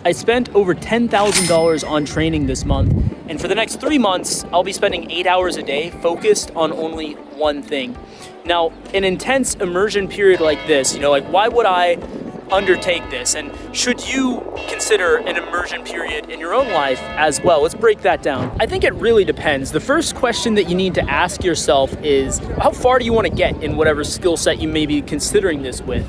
I spent over $10,000 on training this month. And for the next 3 months, I'll be spending 8 hours a day focused on only one thing. Now, an intense immersion period like this, like why would I undertake this? And should you consider an immersion period in your own life as well? Let's break that down. I think it really depends. The first question that you need to ask yourself is, how far do you want to get in whatever skill set you may be considering this with?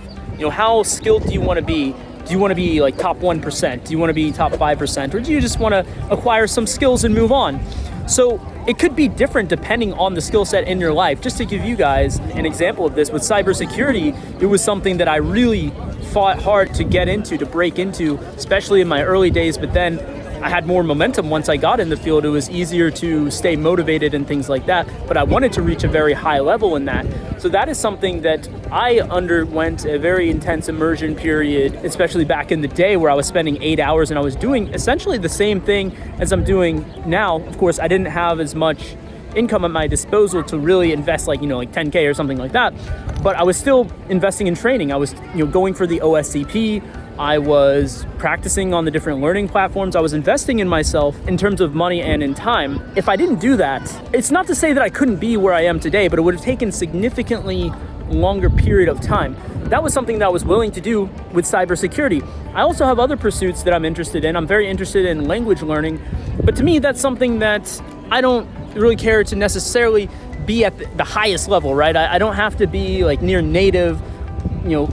How skilled do you want to be? Do you want to be like top 1%? Do you want to be top 5%? Or do you just want to acquire some skills and move on? So it could be different depending on the skill set in your life. Just to give you guys an example of this, with cybersecurity, it was something that I really fought hard to get into, to break into, especially in my early days. But then I had more momentum once I got in the field. It was easier to stay motivated and things like that. But I wanted to reach a very high level in that. So that is something that I underwent a very intense immersion period, especially back in the day where I was spending 8 hours and I was doing essentially the same thing as I'm doing now. Of course, I didn't have as much income at my disposal to really invest like 10K or something like that. But I was still investing in training. I was going for the OSCP. I was practicing on the different learning platforms. I was investing in myself in terms of money and in time. If I didn't do that, it's not to say that I couldn't be where I am today, but it would have taken significantly longer period of time. That was something that I was willing to do with cybersecurity. I also have other pursuits that I'm interested in. I'm very interested in language learning, but to me, that's something that I don't really care to necessarily be at the highest level, right? I don't have to be like near native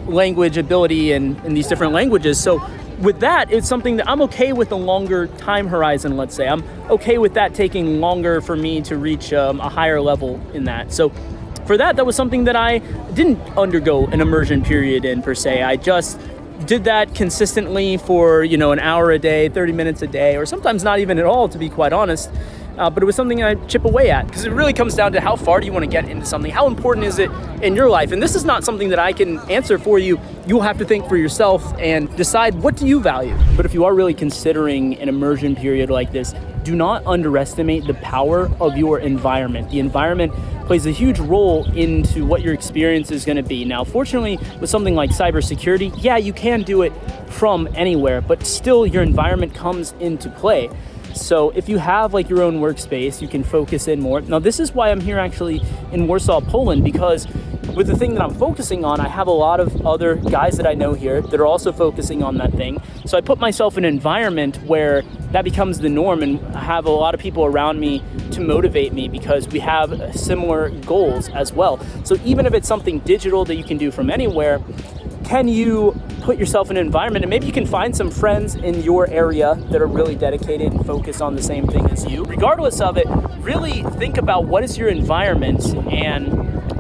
language ability in these different languages. So with that, it's something that I'm okay with a longer time horizon, let's say. I'm okay with that taking longer for me to reach a higher level in that. So for that was something that I didn't undergo an immersion period in per se. I just did that consistently for, an hour a day, 30 minutes a day, or sometimes not even at all, to be quite honest. But it was something I chip away at, because it really comes down to how far do you want to get into something? How important is it in your life? And this is not something that I can answer for you. You'll have to think for yourself and decide, what do you value? But if you are really considering an immersion period like this, do not underestimate the power of your environment. The environment plays a huge role into what your experience is going to be. Now, fortunately, with something like cybersecurity, yeah, you can do it from anywhere, but still your environment comes into play. So if you have like your own workspace, you can focus in more. Now, this is why I'm here actually in Warsaw, Poland, because with the thing that I'm focusing on, I have a lot of other guys that I know here that are also focusing on that thing. So I put myself in an environment where that becomes the norm, and I have a lot of people around me to motivate me because we have similar goals as well. So even if it's something digital that you can do from anywhere, can you put yourself in an environment, and maybe you can find some friends in your area that are really dedicated and focus on the same thing as you. Regardless of it, really think about what is your environment and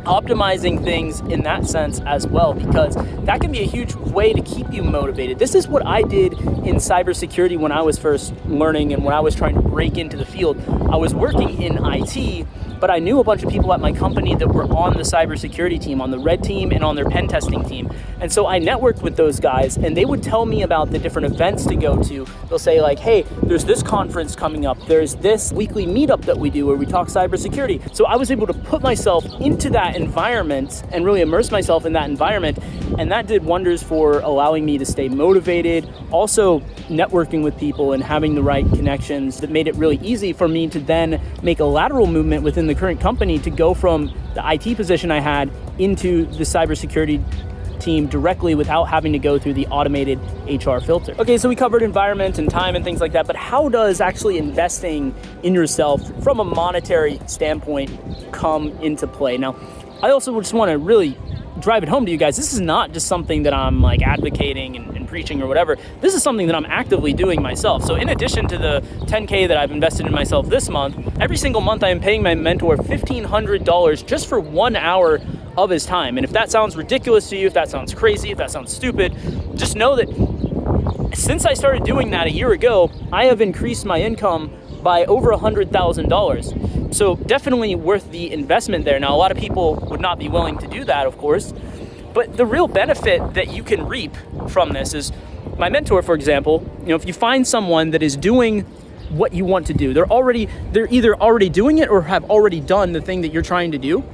optimizing things in that sense as well, because that can be a huge way to keep you motivated. This is what I did in cybersecurity when I was first learning and when I was trying to break into the field. I was working in IT, but I knew a bunch of people at my company that were on the cybersecurity team, on the red team and on their pen testing team. And so I networked with those guys, and they would tell me about the different events to go to. They'll say like, hey, there's this conference coming up. There's this weekly meetup that we do where we talk cybersecurity. So I was able to put myself into that environment and really immerse myself in that environment. And that did wonders for allowing me to stay motivated. Also networking with people and having the right connections that made it really easy for me to then make a lateral movement within the current company to go from the IT position I had into the cybersecurity team directly without having to go through the automated HR filter. Okay, so we covered environment and time and things like that, but how does actually investing in yourself from a monetary standpoint come into play? Now, I also just want to really drive it home to you guys. This is not just something that I'm like advocating and preaching or whatever. This is something that I'm actively doing myself. So in addition to the 10K that I've invested in myself this month, every single month I am paying my mentor $1,500 just for 1 hour of his time. And if that sounds ridiculous to you, if that sounds crazy, if that sounds stupid, just know that since I started doing that a year ago, I have increased my income by over $100,000. So definitely worth the investment there. Now, a lot of people would not be willing to do that, of course, but the real benefit that you can reap from this is my mentor, for example, if you find someone that is doing what you want to do, they're either already doing it or have already done the thing that you're trying to do.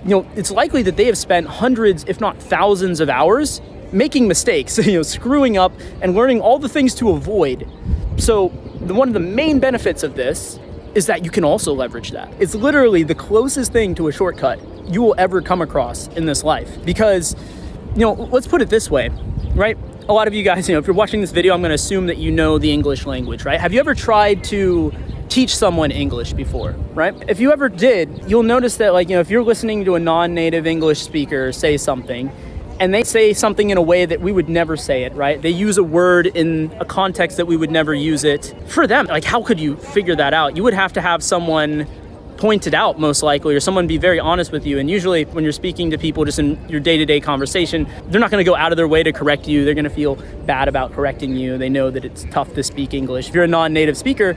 It's likely that they have spent hundreds, if not thousands of hours making mistakes, screwing up and learning all the things to avoid. So one of the main benefits of this is that you can also leverage that. It's literally the closest thing to a shortcut you will ever come across in this life. Because, let's put it this way, right? A lot of you guys, if you're watching this video, I'm gonna assume that you know the English language, right? Have you ever tried to teach someone English before, right? If you ever did, you'll notice that if you're listening to a non-native English speaker say something, and they say something in a way that we would never say it, right? They use a word in a context that we would never use it. For them, how could you figure that out? You would have to have someone point it out, most likely, or someone be very honest with you. And usually when you're speaking to people just in your day-to-day conversation, they're not gonna go out of their way to correct you. They're gonna feel bad about correcting you. They know that it's tough to speak English if you're a non-native speaker.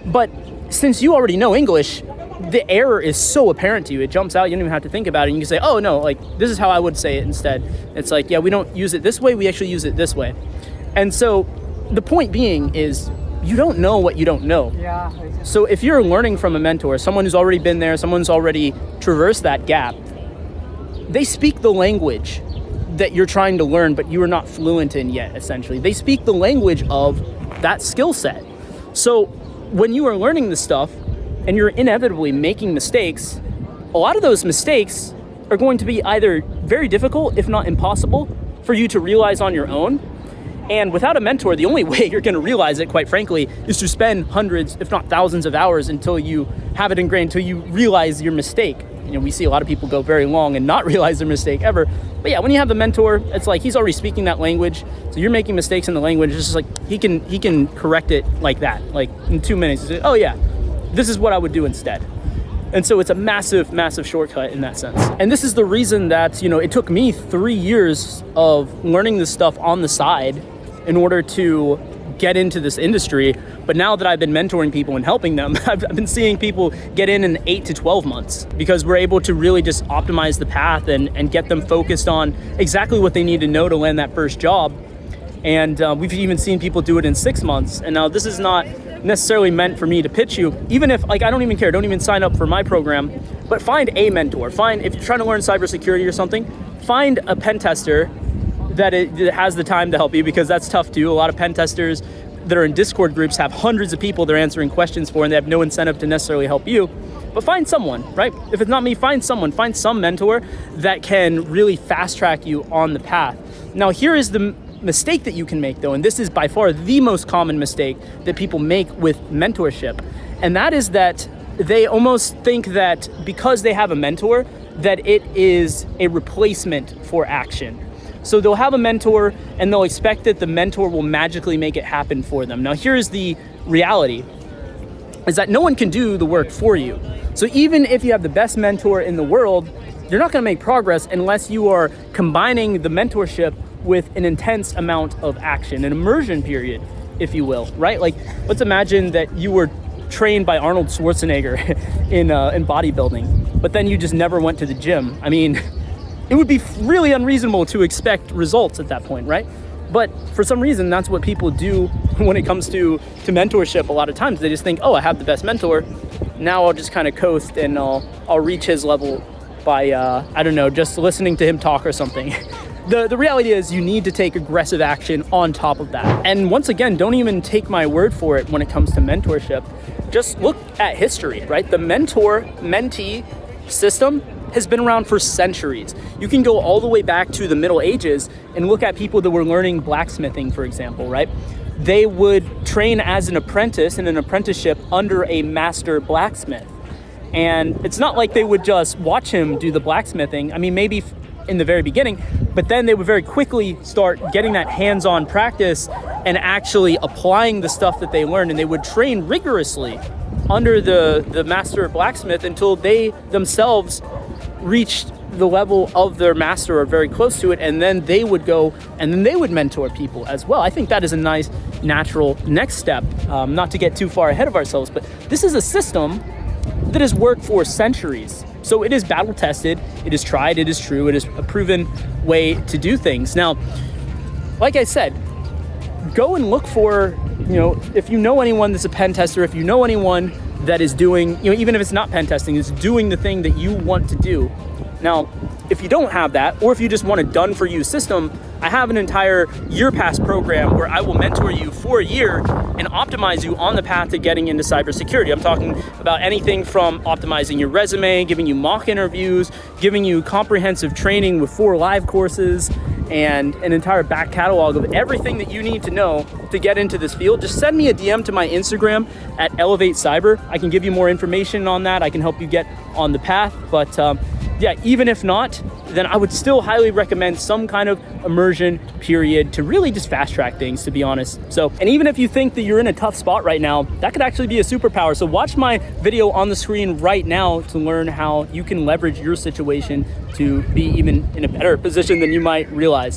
But since you already know English, the error is so apparent to you. It jumps out. You don't even have to think about it. You can say, oh no, this is how I would say it instead. It's yeah, we don't use it this way. We actually use it this way. And so the point being is you don't know what you don't know. Yeah. So if you're learning from a mentor, someone who's already been there, someone who's already traversed that gap, they speak the language that you're trying to learn, but you are not fluent in yet, essentially. They speak the language of that skill set. So when you are learning this stuff, and you're inevitably making mistakes, a lot of those mistakes are going to be either very difficult, if not impossible, for you to realize on your own. And without a mentor, the only way you're gonna realize it, quite frankly, is to spend hundreds, if not thousands of hours until you have it ingrained, until you realize your mistake. We see a lot of people go very long and not realize their mistake ever. But yeah, when you have the mentor, it's he's already speaking that language, so you're making mistakes in the language. It's just he can correct it like that, in 2 minutes. He's oh yeah, this is what I would do instead. And so it's a massive, massive shortcut in that sense. And this is the reason that, it took me 3 years of learning this stuff on the side in order to get into this industry. But now that I've been mentoring people and helping them, I've been seeing people get in 8 to 12 months because we're able to really just optimize the path and get them focused on exactly what they need to know to land that first job. And we've even seen people do it in 6 months. And now this is not necessarily meant for me to pitch you, even if I don't even care, don't even sign up for my program, but find a mentor. If you're trying to learn cybersecurity or something, find a pen tester that has the time to help you, because that's tough too. A lot of pen testers that are in Discord groups have hundreds of people they're answering questions for, and they have no incentive to necessarily help you. But find someone, right? If it's not me, find some mentor that can really fast track you on the path. Now, here is the mistake that you can make though, and this is by far the most common mistake that people make with mentorship, and that is that they almost think that because they have a mentor, that it is a replacement for action. So they'll have a mentor and they'll expect that the mentor will magically make it happen for them. Now here's the reality, is that no one can do the work for you. So even if you have the best mentor in the world, you're not gonna make progress unless you are combining the mentorship with an intense amount of action, an immersion period, if you will, right? Let's imagine that you were trained by Arnold Schwarzenegger in bodybuilding, but then you just never went to the gym. It would be really unreasonable to expect results at that point, right? But for some reason, that's what people do when it comes to mentorship. A lot of times they just think, oh, I have the best mentor, now I'll just kind of coast and I'll reach his level by, just listening to him talk or something. The reality is you need to take aggressive action on top of that. And once again, don't even take my word for it when it comes to mentorship. Just look at history, right? The mentor-mentee system has been around for centuries. You can go all the way back to the Middle Ages and look at people that were learning blacksmithing, for example, right? They would train as an apprentice in an apprenticeship under a master blacksmith. And it's not like they would just watch him do the blacksmithing. Maybe in the very beginning, but then they would very quickly start getting that hands-on practice and actually applying the stuff that they learned, and they would train rigorously under the master blacksmith until they themselves reached the level of their master or very close to it, and then they would go and then they would mentor people as well. I think that is a nice natural next step, not to get too far ahead of ourselves, but this is a system that has worked for centuries. So it is battle tested, it is tried, it is true, it is a proven way to do things. Now, like I said, go and look for, if you know anyone that's a pen tester, if you know anyone that is doing, even if it's not pen testing, is doing the thing that you want to do. Now, if you don't have that, or if you just want a done-for-you system, I have an entire year pass program where I will mentor you for a year and optimize you on the path to getting into cybersecurity. I'm talking about anything from optimizing your resume, giving you mock interviews, giving you comprehensive training with 4 live courses, and an entire back catalog of everything that you need to know to get into this field. Just send me a DM to my Instagram at Elevate Cyber. I can give you more information on that. I can help you get on the path. But yeah, even if not, then I would still highly recommend some kind of immersion period to really just fast track things, to be honest. So, and even if you think that you're in a tough spot right now, that could actually be a superpower. So watch my video on the screen right now to learn how you can leverage your situation to be even in a better position than you might realize.